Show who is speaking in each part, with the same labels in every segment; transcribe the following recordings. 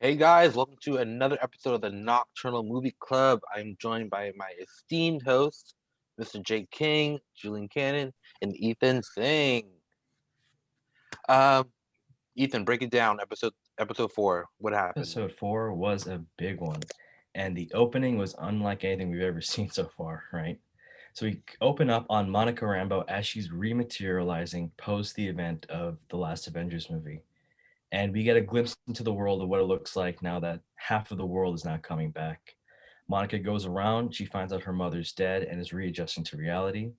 Speaker 1: Hey guys, welcome to another episode of the Nocturnal Movie Club. I'm joined by my esteemed hosts, Mr. Jake King, Julian Cannon, and Ethan Singh. Um, Ethan, break it down. Episode 4. What happened?
Speaker 2: Episode 4 was a big one, and the opening was unlike anything we've ever seen so far, right? So we open up on Monica Rambeau as she's rematerializing post the event of the last Avengers movie. And we get a glimpse into the world of what it looks like now that half of the world is not coming back. Monica goes around, she finds out her mother's dead and is readjusting to reality.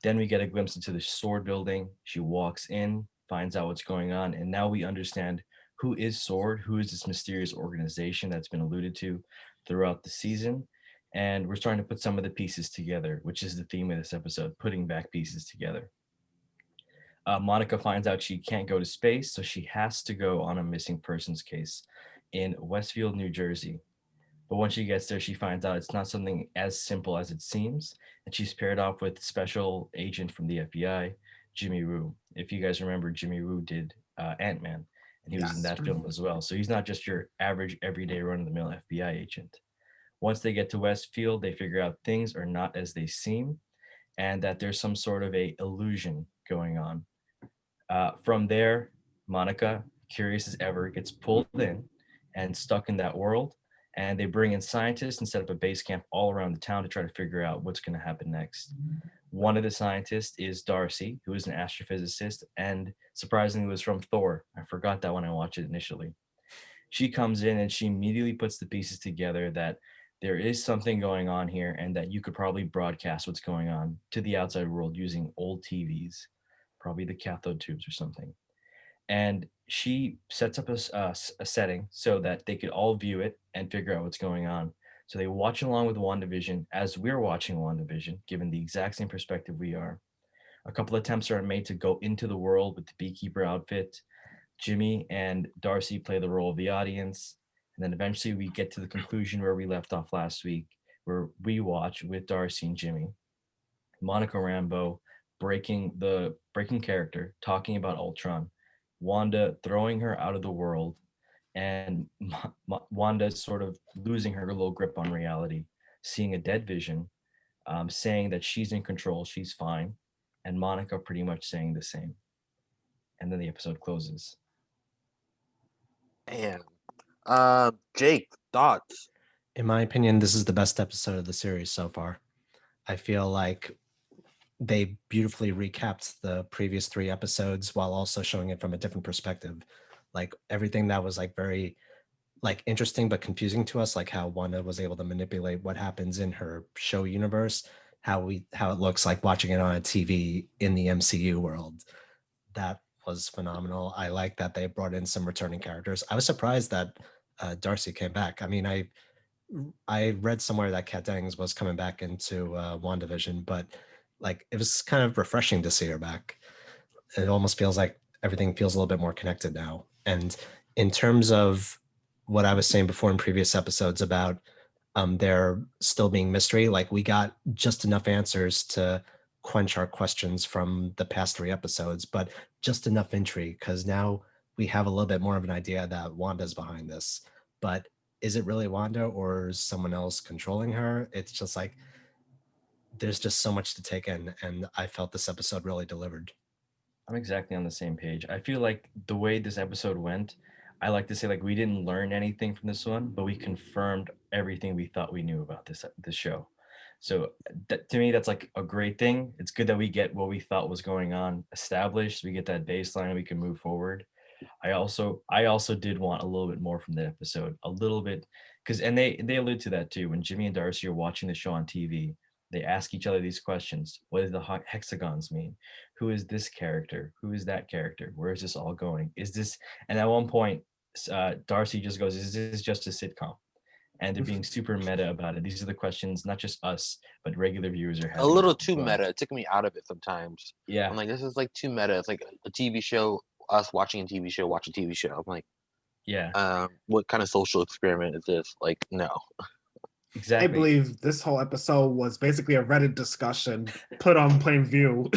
Speaker 2: Then we get a glimpse into the sword building. She walks in, finds out what's going on, and now we understand who is Sword, who is this mysterious organization that's been alluded to throughout the season. And we're starting to put some of the pieces together, which is the theme of this episode, putting back pieces together. Monica finds out she can't go to space, so she has to go on a missing persons case in Westfield, New Jersey. But when she gets there, she finds out it's not something as simple as it seems, and she's paired off with special agent from the FBI, Jimmy Woo. If you guys remember, Jimmy Woo did Ant-Man, and he was in
Speaker 3: Yes.
Speaker 2: that film as well. So he's not just your average, everyday, run-of-the-mill FBI agent. Once they get to Westfield, they figure out things are not as they seem, and that there's some sort of a illusion going on. From there, Monica, curious as ever, gets pulled in and stuck in that world. And they bring in scientists and set up a base camp all around the town to try to figure out what's going to happen next. One of the scientists is Darcy, who is an astrophysicist and surprisingly was from Thor. I forgot that when I watched it initially. She comes in and she immediately puts the pieces together that there is something going on here and that you could probably broadcast what's going on to the outside world using old TVs, probably the cathode tubes or something. And she sets up a setting so that they could all view it and figure out what's going on. So they watch along with WandaVision as we're watching WandaVision, given the exact same perspective we are. A couple attempts are made to go into the world with the beekeeper outfit. Jimmy and Darcy play the role of the audience. And then eventually we get to the conclusion where we left off last week, where we watch with Darcy and Jimmy Monica Rambeau breaking character, talking about Ultron, Wanda throwing her out of the world, and Wanda sort of losing her little grip on reality, seeing a dead Vision, saying that she's in control, she's fine, and Monica pretty much saying the same. And then the episode closes.
Speaker 1: Man. Jake, thoughts?
Speaker 3: In my opinion, this is the best episode of the series so far. I feel like they beautifully recapped the previous 3 episodes while also showing it from a different perspective. Like everything that was like very like interesting but confusing to us, like how Wanda was able to manipulate what happens in her show universe, how it looks like watching it on a TV in the MCU world. That was phenomenal. I like that they brought in some returning characters. I was surprised that Darcy came back. I mean, I read somewhere that Kat Dennings was coming back into WandaVision, but like it was kind of refreshing to see her back. It almost feels like everything feels a little bit more connected now. And in terms of what I was saying before in previous episodes about there still being mystery, like we got just enough answers to quench our questions from the past 3 episodes, but just enough intrigue because now we have a little bit more of an idea that Wanda's behind this. But is it really Wanda or is someone else controlling her? It's just like there's just so much to take in, and I felt this episode really delivered.
Speaker 2: I'm exactly on the same page. I feel like the way this episode went, I like to say like we didn't learn anything from this one, but we confirmed everything we thought we knew about this show. So to me, that's like a great thing. It's good that we get what we thought was going on established. We get that baseline, and we can move forward. I also did want a little bit more from that episode, a little bit, because and they allude to that too. When Jimmy and Darcy are watching the show on TV, they ask each other these questions: What do the hexagons mean? Who is this character? Who is that character? Where is this all going? Is this? And at one point, Darcy just goes, "Is this just a sitcom?" And they're being super meta about it. These are the questions not just us, but regular viewers are
Speaker 1: A
Speaker 2: having
Speaker 1: little
Speaker 2: as
Speaker 1: too
Speaker 2: well.
Speaker 1: meta. It took me out of it sometimes. I'm
Speaker 2: Yeah,
Speaker 1: like, this is like too meta. It's like a TV show, us watching a TV show, watching a TV show. I'm like,
Speaker 2: yeah,
Speaker 1: what kind of social experiment is this? Like, no.
Speaker 3: I
Speaker 2: exactly.
Speaker 3: believe this whole episode was basically a Reddit discussion put on plain view.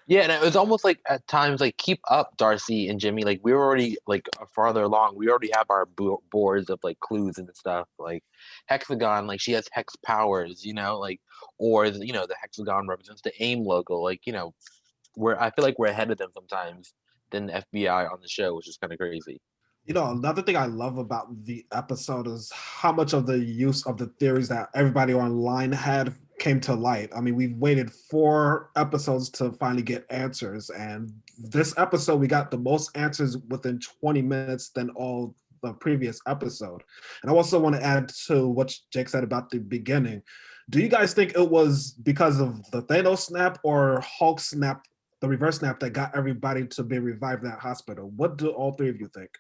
Speaker 1: Yeah, and it was almost like at times like keep up, Darcy and Jimmy. Like we were already like farther along. We already have our boards of like clues and stuff. Like hexagon, like she has hex powers, like or the hexagon represents the AIM logo. Like I feel like we're ahead of them sometimes than the FBI on the show, which is kind of crazy.
Speaker 4: Another thing I love about the episode is how much of the use of the theories that everybody online had came to light. I mean, we waited 4 episodes to finally get answers, and this episode we got the most answers within 20 minutes than all the previous episode. And I also want to add to what Jake said about the beginning. Do you guys think it was because of the Thanos snap or Hulk snap, the reverse snap, that got everybody to be revived in that hospital? What do all three of you think?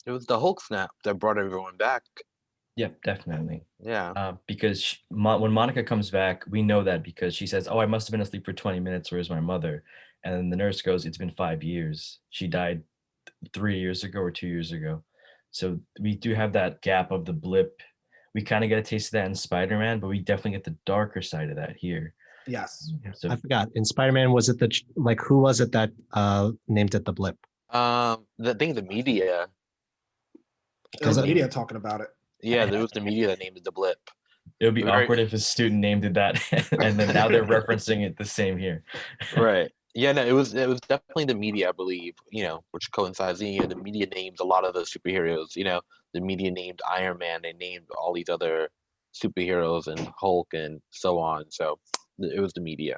Speaker 1: It was the Hulk snap that brought everyone back.
Speaker 2: Yep, definitely.
Speaker 1: Yeah.
Speaker 2: Because when Monica comes back, we know that because she says, "Oh, I must have been asleep for 20 minutes. Where's my mother?" And then the nurse goes, "It's been 5 years. She died 3 years ago or 2 years ago." So we do have that gap of the blip. We kind of get a taste of that in Spider-Man, but we definitely get the darker side of that here.
Speaker 4: Yes.
Speaker 2: So
Speaker 3: I forgot. In Spider-Man, was it who was it that named it the blip?
Speaker 1: The media.
Speaker 4: It was the media talking about it.
Speaker 1: Yeah, there was the media that named it the blip.
Speaker 2: it would be awkward if a student named it that, and then now they're referencing it the same here.
Speaker 1: Right. Yeah, no, it was definitely the media, I believe, which coincides. The media names a lot of the superheroes. The media named Iron Man. They named all these other superheroes and Hulk and so on. So it was the media.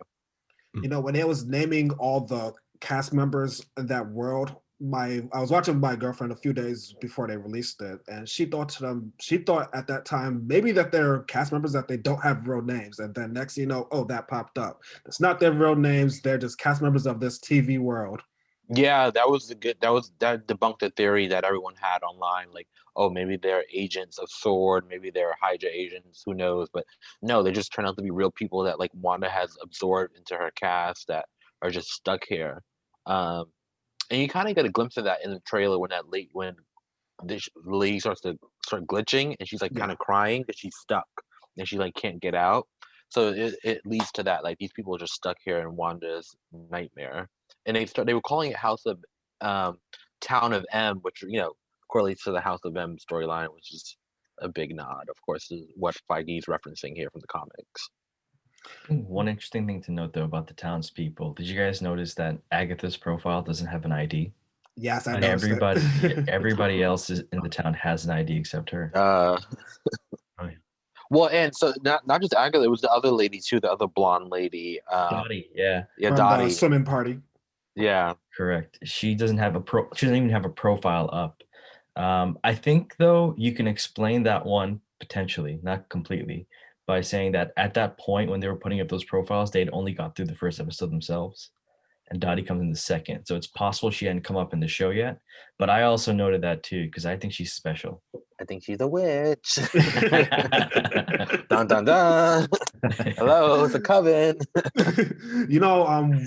Speaker 4: When it was naming all the cast members in that world, I was watching with my girlfriend a few days before they released it, and she thought at that time maybe that they're cast members that they don't have real names, and then next that popped up. It's not their real names; they're just cast members of this TV world.
Speaker 1: Yeah, that debunked the theory that everyone had online, like, oh, maybe they're agents of SWORD, maybe they're Hydra agents, who knows? But no, they just turn out to be real people that like Wanda has absorbed into her cast that are just stuck here. And you kind of get a glimpse of that in the trailer when the lady starts to start glitching and she's like kind of crying because she's stuck and she like can't get out. So it leads to that, like these people are just stuck here in Wanda's nightmare. And they were calling it House of Town of M, which correlates to the House of M storyline, which is a big nod, of course, is what Feige's referencing here from the comics.
Speaker 2: One interesting thing to note, though, about the townspeople, did you guys notice that Agatha's profile doesn't have an ID?
Speaker 4: Yes, I
Speaker 2: And
Speaker 4: noticed
Speaker 2: everybody else in the town has an ID except her.
Speaker 1: Well, and so not just Agatha, it was the other lady too, the other blonde lady.
Speaker 2: Dottie, yeah.
Speaker 1: Yeah,
Speaker 4: from
Speaker 1: Dottie.
Speaker 4: the swimming party.
Speaker 1: Yeah.
Speaker 2: Correct. She doesn't even have a profile up. I think though you can explain that one potentially, not completely, by saying that at that point when they were putting up those profiles, they'd only got through the first episode themselves, and Dottie comes in the second. So it's possible she hadn't come up in the show yet. But I also noted that too because I think she's special.
Speaker 1: I think she's a witch. Dun dun dun. Hello, it's a coven.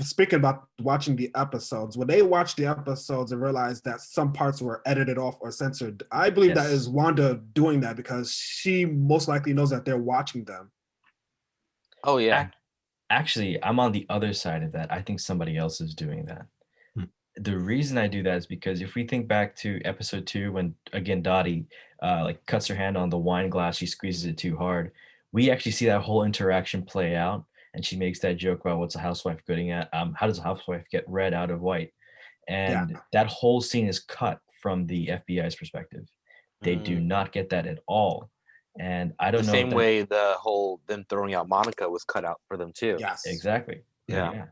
Speaker 4: Speaking about watching the episodes, when they watched the episodes and realized that some parts were edited off or censored, I believe that is Wanda doing that because she most likely knows that they're watching them.
Speaker 1: Oh yeah.
Speaker 2: Actually, I'm on the other side of that. I think somebody else is doing that. The reason I do that is because if we think back to episode 2, when again Dottie cuts her hand on the wine glass, she squeezes it too hard. We actually see that whole interaction play out, and she makes that joke about what's a housewife good at? How does a housewife get red out of white? And that whole scene is cut from the FBI's perspective. They do not get that at all. And I don't know.
Speaker 1: The same way the whole them throwing out Monica was cut out for them too.
Speaker 4: Yes.
Speaker 2: Exactly.
Speaker 1: Yeah.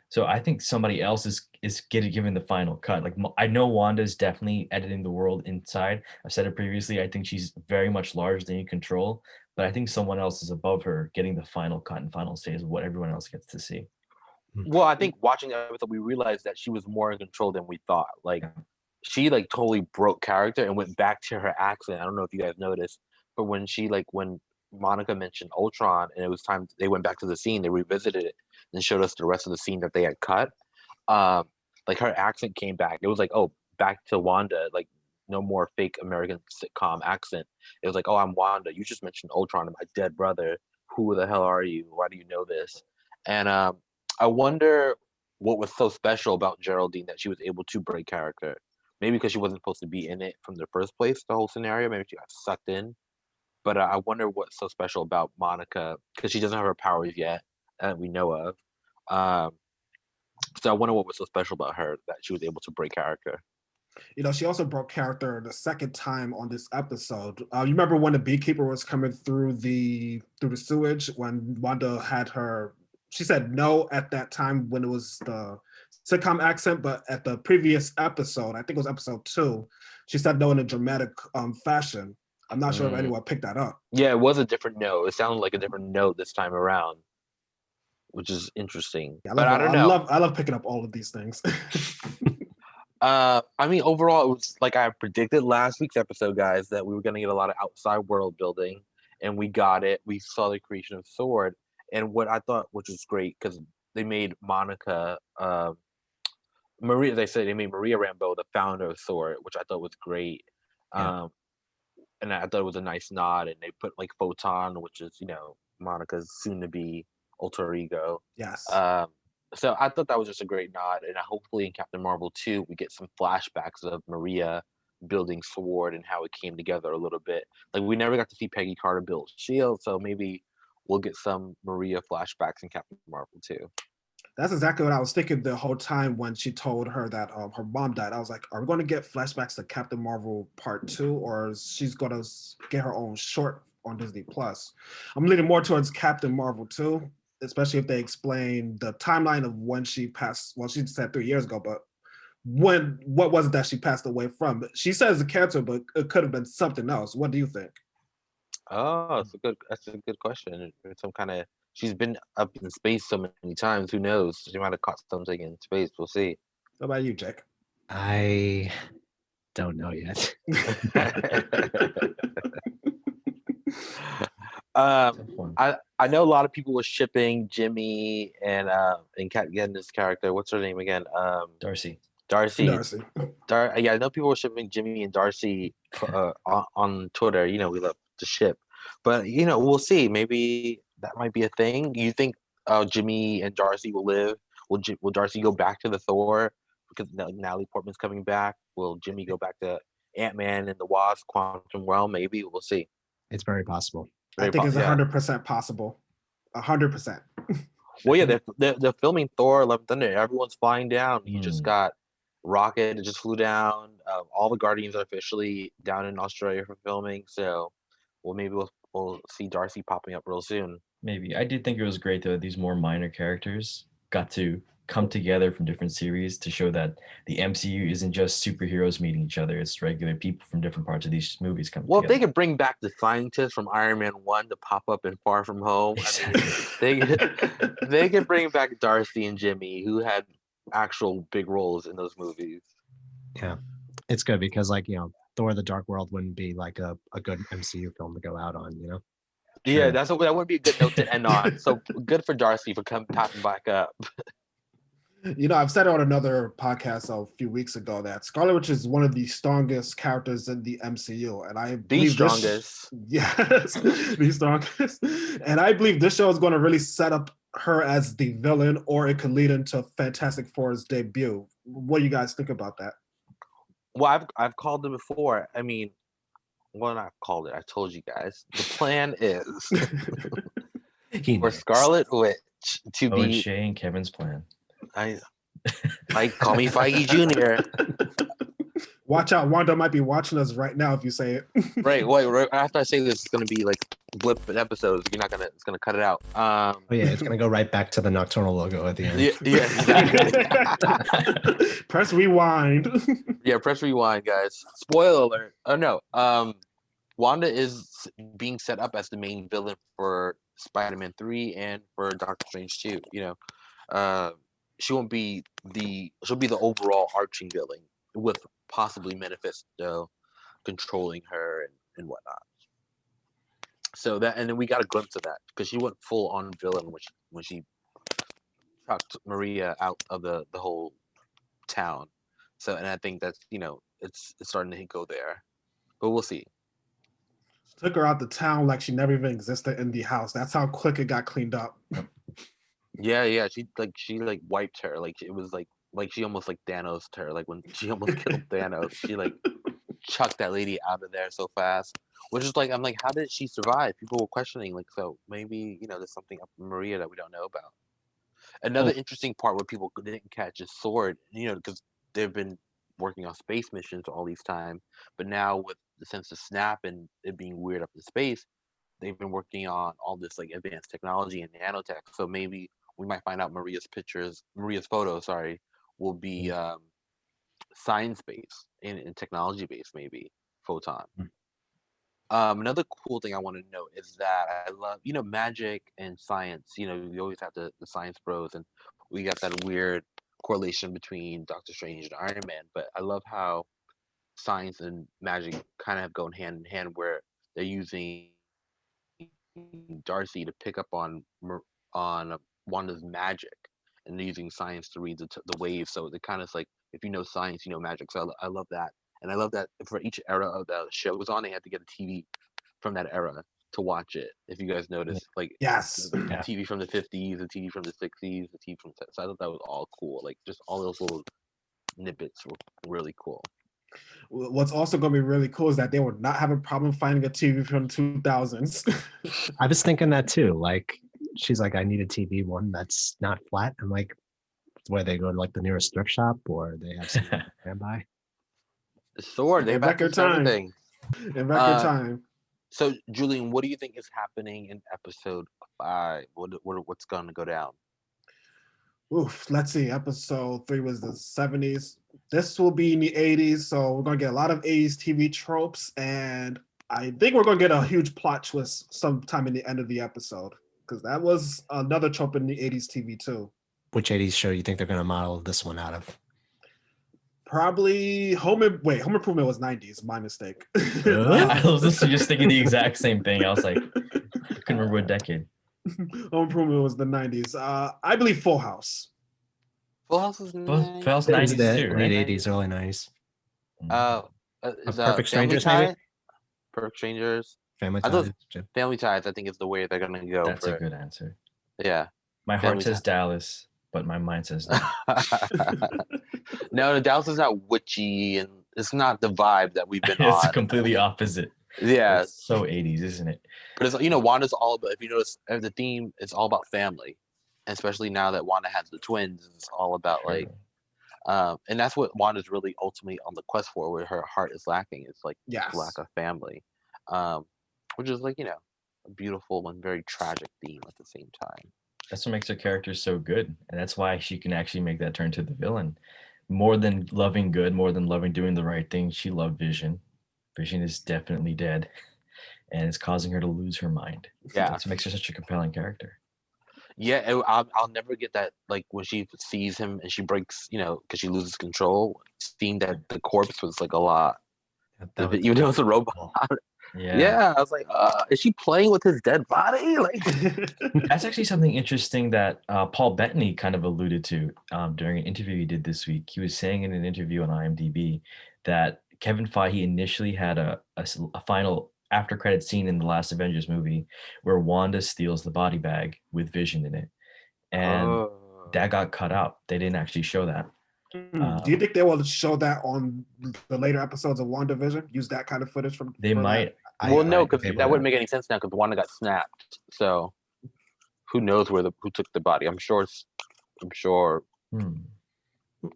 Speaker 2: So I think somebody else is given the final cut. Like I know Wanda's definitely editing the world inside. I've said it previously. I think she's very much larger than you control, but I think someone else is above her getting the final cut and final say is what everyone else gets to see.
Speaker 1: Well, I think watching the episode, we realized that she was more in control than we thought. Like she like totally broke character and went back to her accent. I don't know if you guys noticed, but when Monica mentioned Ultron and it was time, they went back to the scene, they revisited it and showed us the rest of the scene that they had cut. Like her accent came back. It was like, oh, back to Wanda, like no more fake American sitcom accent. It was like, oh, I'm Wanda. You just mentioned Ultron, my dead brother. Who the hell are you? Why do you know this? And I wonder what was so special about Geraldine that she was able to break character. Maybe because she wasn't supposed to be in it from the first place, the whole scenario. Maybe she got sucked in. But I wonder what's so special about Monica because she doesn't have her powers yet that we know of. Um, so I wonder what was so special about her that she was able to break character.
Speaker 4: She also broke character the second time on this episode. You remember when the beekeeper was coming through the sewage when Wanda had her. She said no at that time when it was the sitcom accent, but at the previous episode, I think it was episode 2, she said no in a dramatic fashion. I'm not sure if anyone picked that up.
Speaker 1: Yeah, it was a different no. It sounded like a different no this time around, which is interesting.
Speaker 4: Yeah,
Speaker 1: but I don't know.
Speaker 4: I love picking up all of these things.
Speaker 1: I mean, overall, it was like I predicted last week's episode, guys, that we were going to get a lot of outside world building, and we got it. We saw the creation of Sword, and what I thought, which was great, because they made Monica, Maria. They said they made Maria Rambeau the founder of Sword, which I thought was great.
Speaker 3: Yeah.
Speaker 1: And I thought it was a nice nod, and they put like Photon, which is Monica's soon-to-be alter ego.
Speaker 4: Yes.
Speaker 1: So I thought that was just a great nod, and hopefully in Captain Marvel 2, we get some flashbacks of Maria building Sword and how it came together a little bit. Like we never got to see Peggy Carter build Shield, so maybe we'll get some Maria flashbacks in Captain Marvel 2.
Speaker 4: That's exactly what I was thinking the whole time when she told her that her mom died. I was like, are we going to get flashbacks to Captain Marvel Part 2, or she's going to get her own short on Disney Plus? I'm leaning more towards Captain Marvel 2, especially if they explain the timeline of when she passed. Well, she said 3 years ago, but what was it that she passed away from? She says the cancer, but it could have been something else. What do you think?
Speaker 1: Oh, that's a good question. Some kind of she's been up in space so many times. Who knows? She might have caught something in space. We'll see.
Speaker 4: What about you, Jake?
Speaker 3: I don't know yet.
Speaker 1: I know a lot of people were shipping Jimmy and Kat Genda's character. What's her name again?
Speaker 2: Darcy.
Speaker 1: Yeah, I know people were shipping Jimmy and Darcy on Twitter. We love to ship, but we'll see. Maybe that might be a thing. You think Jimmy and Darcy will live? Will Darcy go back to the Thor because Natalie Portman's coming back? Will Jimmy go back to Ant-Man and the Wasp, Quantum Realm? Maybe we'll see.
Speaker 3: It's very possible.
Speaker 4: I think it's 100% possible. 100%.
Speaker 1: Well, yeah, they're filming Thor: Love and Thunder. Everyone's flying down. You just got Rocket. It just flew down. All the Guardians are officially down in Australia for filming. So, maybe we'll see Darcy popping up real soon.
Speaker 2: Maybe. I did think it was great though. These more minor characters got to come together from different series to show that the MCU isn't just superheroes meeting each other. It's regular people from different parts of these movies coming together.
Speaker 1: Well, if they could bring back the scientists from Iron Man 1 to pop up in Far From Home,
Speaker 2: exactly.
Speaker 1: I mean, they could bring back Darcy and Jimmy, who had actual big roles in those movies.
Speaker 3: Yeah, it's good because Thor: The Dark World wouldn't be like a good MCU film to go out on,
Speaker 1: Yeah, that would be a good note to end on. So good for Darcy for popping back up.
Speaker 4: I've said on another podcast a few weeks ago that Scarlet Witch is one of the strongest characters in the MCU, and I believe
Speaker 1: the strongest.
Speaker 4: Yes, the strongest. And I believe this show is going to really set up her as the villain, or it could lead into Fantastic Four's debut. What do you guys think about that?
Speaker 1: Well, I've called it before. I mean, well, not called it. I told you guys. The plan is for Scarlet Witch to be
Speaker 2: Shay and Kevin's plan.
Speaker 1: I call me Feige Jr.
Speaker 4: Watch out, Wanda might be watching us right now if you say it.
Speaker 1: Right. After I say this, it's gonna be like blip in episodes. It's gonna cut it out.
Speaker 3: Oh yeah, it's gonna go right back to the Nocturnal logo at the end.
Speaker 1: Yeah, exactly.
Speaker 4: Press rewind.
Speaker 1: Yeah, press rewind, guys. Spoiler alert. Oh no. Wanda is being set up as the main villain for Spider-Man 3 and for Doctor Strange 2. She'll be the overall arching villain with possibly Manifesto controlling her and whatnot. So and then we got a glimpse of that because she went full on villain when she chucked Maria out of the whole town. So, and I think that's it's starting to go there, but we'll see.
Speaker 4: Took her out the town like she never even existed in the house. That's how quick it got cleaned up.
Speaker 1: Yeah. She wiped her. Like it was like she almost like Thanos her. Like when she almost killed Thanos, she like chucked that lady out of there so fast. Which is like I'm like, how did she survive? People were questioning like, so maybe there's something up in Maria that we don't know about. Another
Speaker 3: Oh.
Speaker 1: interesting part where people didn't catch is Sword. Because they've been working on space missions all these time, but now with the sense of Snap and it being weird up in space, they've been working on all this like advanced technology and nanotech. So maybe we might find out Maria's photos, sorry, will be science based and technology based, maybe photon. Another cool thing I want to note is that I love, magic and science. We always have the science bros, and we got that weird correlation between Doctor Strange and Iron Man. But I love how science and magic kind of have gone hand in hand, where they're using Darcy to pick up on Wanda's magic, and they're using science to read the waves. So it kind of like, if you know science, you know magic. So I love that, and I love that for each era of the show was on, they had to get a TV from that era to watch it. If you guys notice, like
Speaker 4: Yes.
Speaker 1: the TV from the 50s, the TV from the 60s, the TV from so I thought that was all cool. Like just all those little snippets were really cool.
Speaker 4: What's also going to be really cool is that they would not have a problem finding a TV from 2000s.
Speaker 3: I was thinking that too. Like, she's like, I need a TV one that's not flat. I'm like, where they go to like the nearest thrift shop, or they have some standby.
Speaker 1: The Sword, they
Speaker 4: In
Speaker 1: back
Speaker 4: record time.
Speaker 1: everything.
Speaker 4: In record time.
Speaker 1: So, Julian, what do you think is happening in episode 5? What's going to go down?
Speaker 4: Oof, let's see. Episode 3 was the 70s. This will be in the 80s, so we're going to get a lot of 80s TV tropes, and I think we're going to get a huge plot twist sometime in the end of the episode, because that was another trope in the 80s TV too.
Speaker 3: Which 80s show you think they're going to model this one out of?
Speaker 4: Probably Home Improvement was 90s. My mistake.
Speaker 2: I was just thinking the exact same thing. I was like, I couldn't remember what decade.
Speaker 4: Home Improvement was the 90s. I believe Full House.
Speaker 1: Full House was
Speaker 2: Full House 90s too, right?
Speaker 3: Late 80s, early 90s.
Speaker 1: Is
Speaker 3: Perfect
Speaker 1: Family
Speaker 3: Strangers, maybe?
Speaker 1: Ties? Perfect Strangers.
Speaker 3: Family
Speaker 1: I thought
Speaker 3: Ties.
Speaker 1: Family Ties, I think, is the way they're gonna go.
Speaker 2: That's a good answer.
Speaker 1: Yeah.
Speaker 2: My
Speaker 1: Family
Speaker 2: heart says
Speaker 1: Ties.
Speaker 2: Dallas, but my mind says no.
Speaker 1: No, Dallas is not witchy, and it's not the vibe that we've been
Speaker 2: It's
Speaker 1: on.
Speaker 2: completely opposite.
Speaker 1: Yeah.
Speaker 2: It's so 80s, isn't it?
Speaker 1: But it's Wanda's all about, if you notice the theme, it's all about family. And especially now that Wanda has the twins, it's all about like and that's what Wanda's really ultimately on the quest for, where her heart is lacking. It's like lack of family. Which is like, a beautiful and very tragic theme at the same time.
Speaker 2: That's what makes her character so good. And that's why she can actually make that turn to the villain. More than loving good, more than loving doing the right thing, she loved Vision. Vision is definitely dead. And it's causing her to lose her mind.
Speaker 1: Yeah.
Speaker 2: That's what makes her such a compelling character.
Speaker 1: Yeah, I'll never get that, like when she sees him and she breaks, because she loses control, seeing that the corpse was like a lot. Even though it's a robot. Yeah, I was like, is she playing with his dead body? Like,
Speaker 2: that's actually something interesting that Paul Bettany kind of alluded to during an interview he did this week. He was saying in an interview on IMDb that Kevin Feige initially had a final after credit scene in the last Avengers movie where Wanda steals the body bag with Vision in it, and that got cut out. They didn't actually show that.
Speaker 4: Do you think they will show that on the later episodes of WandaVision? Use that kind of footage from?
Speaker 2: They might.
Speaker 1: Well, no, because that wouldn't make any sense now, because Wanda got snapped. So who knows who took the body? I'm sure. The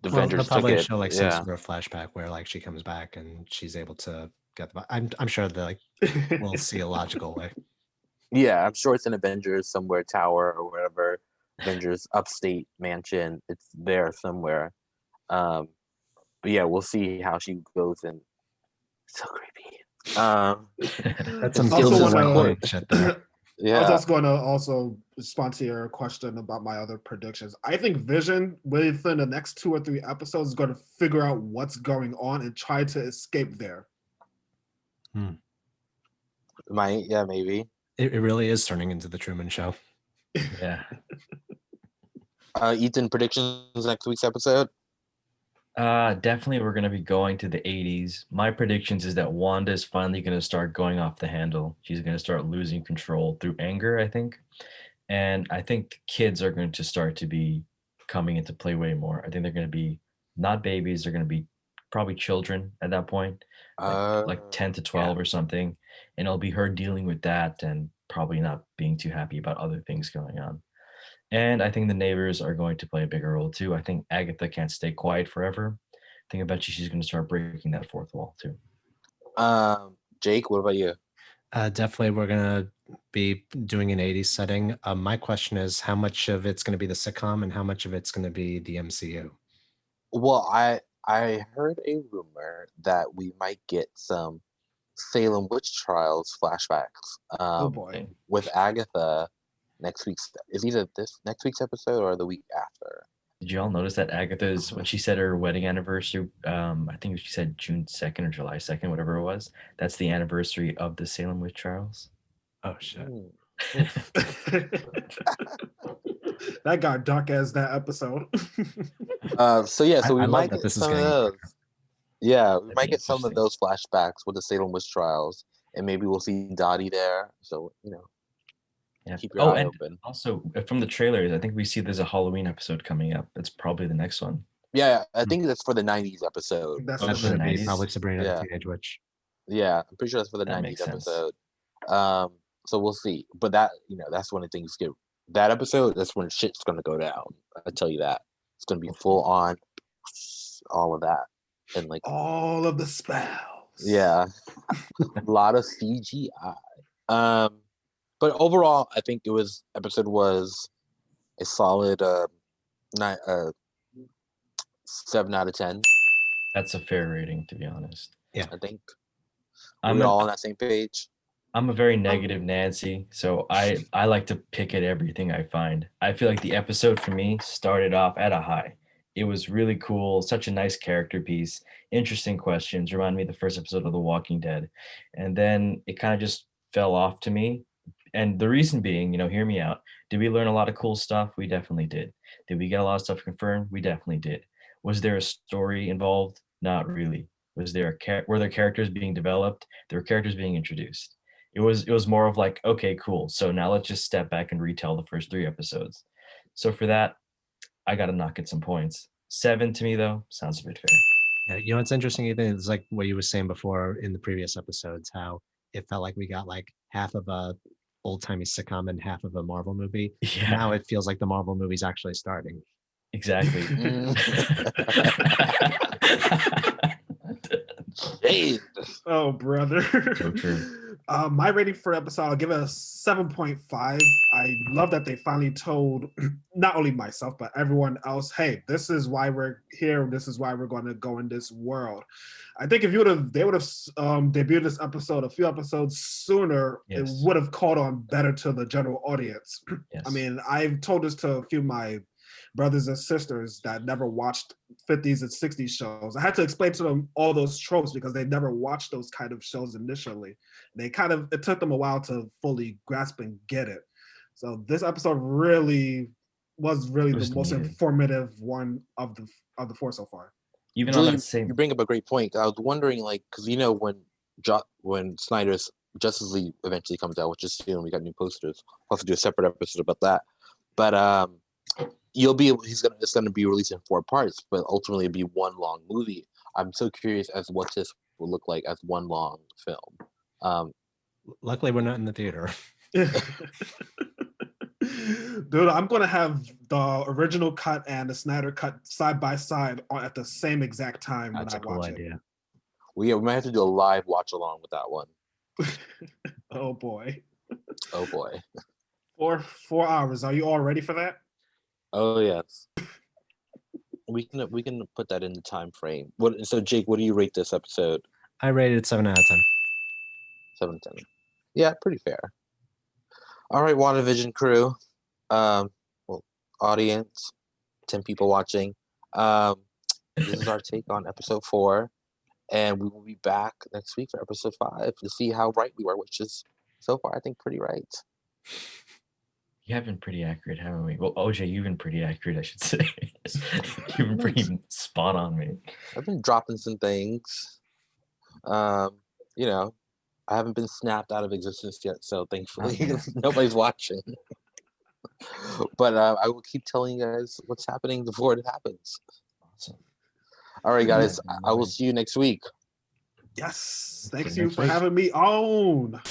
Speaker 1: Avengers
Speaker 3: they'll probably
Speaker 1: took it.
Speaker 3: show like some sort of flashback where like she comes back and she's able to get the. I'm sure that we'll see a logical way.
Speaker 1: Yeah, I'm sure it's in Avengers somewhere, tower or wherever. Avengers upstate mansion. It's there somewhere. But yeah, we'll see how she goes in. So creepy.
Speaker 3: That's some
Speaker 4: Yeah. I was also going to also respond to your question about my other predictions. I think Vision, within the next 2 or 3 episodes, is going to figure out what's going on and try to escape there.
Speaker 1: Maybe.
Speaker 3: It really is turning into the Truman Show.
Speaker 2: Yeah.
Speaker 1: Ethan, predictions next week's episode?
Speaker 2: Definitely we're going to be going to the 80s. My predictions is that Wanda is finally going to start going off the handle. She's going to start losing control through anger, I think. And I think kids are going to start to be coming into play way more. I think they're going to be not babies, they're going to be probably children at that point, like 10 to 12 or something. And it'll be her dealing with that and probably not being too happy about other things going on. And I think the neighbors are going to play a bigger role too. I think Agatha can't stay quiet forever. I think eventually she's going to start breaking that fourth wall too.
Speaker 1: Jake, what about you?
Speaker 3: Definitely, we're gonna be doing an '80s setting. My question is, how much of it's gonna be the sitcom, and how much of it's gonna be the MCU?
Speaker 1: Well, I heard a rumor that we might get some Salem witch trials flashbacks.
Speaker 4: Oh boy.
Speaker 1: With Agatha next week's is either this next week's episode or the week after.
Speaker 2: Did you all notice that Agatha's, when she said her wedding anniversary, I think she said June 2nd or July 2nd, whatever it was, that's the anniversary of the Salem witch trials?
Speaker 3: Oh shit!
Speaker 4: That got dark as that episode.
Speaker 1: So yeah, so we
Speaker 3: I love
Speaker 1: might
Speaker 3: that
Speaker 1: get
Speaker 3: this is
Speaker 1: some of
Speaker 3: getting
Speaker 1: those.
Speaker 3: darker.
Speaker 1: Yeah, we
Speaker 2: That'd
Speaker 1: might
Speaker 2: be
Speaker 1: get some of
Speaker 2: interesting.
Speaker 1: those flashbacks with the Salem witch trials, and maybe we'll see Dottie there. So
Speaker 2: Yeah.
Speaker 1: keep your eye
Speaker 2: and
Speaker 1: open.
Speaker 2: also from the trailers, I think we see there's a Halloween episode coming up. That's probably the next one.
Speaker 1: Yeah, I think that's for the '90s episode.
Speaker 4: That's
Speaker 2: Oh,
Speaker 3: That's
Speaker 2: for the
Speaker 3: gonna be
Speaker 2: 90s?
Speaker 3: probably Sabrina the
Speaker 1: Yeah.
Speaker 3: Teenage Witch.
Speaker 1: Yeah, I'm pretty sure that's for the
Speaker 2: That
Speaker 1: '90s
Speaker 2: makes sense.
Speaker 1: episode. So we'll see. But that that's when things get that episode. That's when shit's gonna go down. I tell you that it's gonna be full on, all of that, and like
Speaker 4: all of the spells.
Speaker 1: yeah, a lot of CGI. But overall, I think episode was a solid 7 out of 10.
Speaker 2: That's a fair rating, to be honest.
Speaker 3: Yeah.
Speaker 1: I think
Speaker 2: I'm
Speaker 1: we're
Speaker 2: an-
Speaker 1: all on that same page.
Speaker 2: I'm a very negative Nancy, so I like to pick at everything I find. I feel like the episode for me started off at a high. It was really cool, such a nice character piece, interesting questions, remind me of the first episode of The Walking Dead. And then it kind of just fell off to me. And the reason being, hear me out. Did we learn a lot of cool stuff? We definitely did. Did we get a lot of stuff confirmed? We definitely did. Was there a story involved? Not really. Were there characters being developed? There were characters being introduced. It was more of like, okay, cool. So now let's just step back and retell the first 3 episodes. So for that, I got to knock it some points. 7 to me though sounds a bit fair.
Speaker 3: Yeah, what's interesting, Ethan, is like what you were saying before in the previous episodes, how it felt like we got like half of a old-timey sitcom and half of a Marvel movie.
Speaker 2: Yeah,
Speaker 3: Now it feels like the Marvel movie's actually starting.
Speaker 2: exactly.
Speaker 1: Hey,
Speaker 4: Oh, brother.
Speaker 2: So true.
Speaker 4: My rating for episode, I'll give it a 7.5. I love that they finally told not only myself, but everyone else, hey, this is why we're here. This is why we're going to go in this world. I think if they would have debuted this episode a few episodes sooner,
Speaker 2: Yes.
Speaker 4: it would have caught on better to the general audience.
Speaker 2: Yes.
Speaker 4: I mean, I've told this to a few of my brothers and sisters that never watched 50s and 60s shows. I had to explain to them all those tropes because they never watched those kind of shows initially. It took them a while to fully grasp and get it. So this episode was the most
Speaker 2: needed.
Speaker 4: informative one of the 4 so far.
Speaker 2: Even
Speaker 1: Julie,
Speaker 2: on that same
Speaker 1: you bring up a great point. I was wondering, like, because when Snyder's Justice League eventually comes out, which is soon, we got new posters. We'll have to do a separate episode about that. But it's gonna be released in 4 parts, but ultimately it'll be one long movie. I'm so curious as to what this will look like as one long film.
Speaker 3: Luckily, we're not in the theater.
Speaker 4: Dude, I'm gonna have the original cut and the Snyder cut side by side at the same exact time
Speaker 3: That's a
Speaker 4: when I
Speaker 3: cool
Speaker 4: watch
Speaker 3: idea.
Speaker 1: We might have to do a live watch along with that one.
Speaker 4: it. Oh boy.
Speaker 1: Oh boy.
Speaker 4: 4 hours. Are you all ready for that?
Speaker 1: Oh yes. We can put that in the time frame. So Jake, what do you rate this episode?
Speaker 3: I rated it 7 out of 10.
Speaker 1: 7 10. Yeah, pretty fair. All right, WandaVision crew. Audience, 10 people watching. This is our take on episode 4. And we will be back next week for episode 5 to see how right we were, which is so far I think pretty right.
Speaker 2: You have been pretty accurate, haven't we? Well, OJ, you've been pretty accurate, I should say. You've been pretty spot on, me.
Speaker 1: I've been dropping some things. I haven't been snapped out of existence yet, so thankfully
Speaker 2: yeah.
Speaker 1: nobody's watching. But I will keep telling you guys what's happening before it happens.
Speaker 2: Awesome.
Speaker 1: All right, guys. I will see you next week.
Speaker 4: Yes.
Speaker 3: See you
Speaker 4: Thanks you
Speaker 3: next
Speaker 4: for
Speaker 3: week.
Speaker 4: having me on.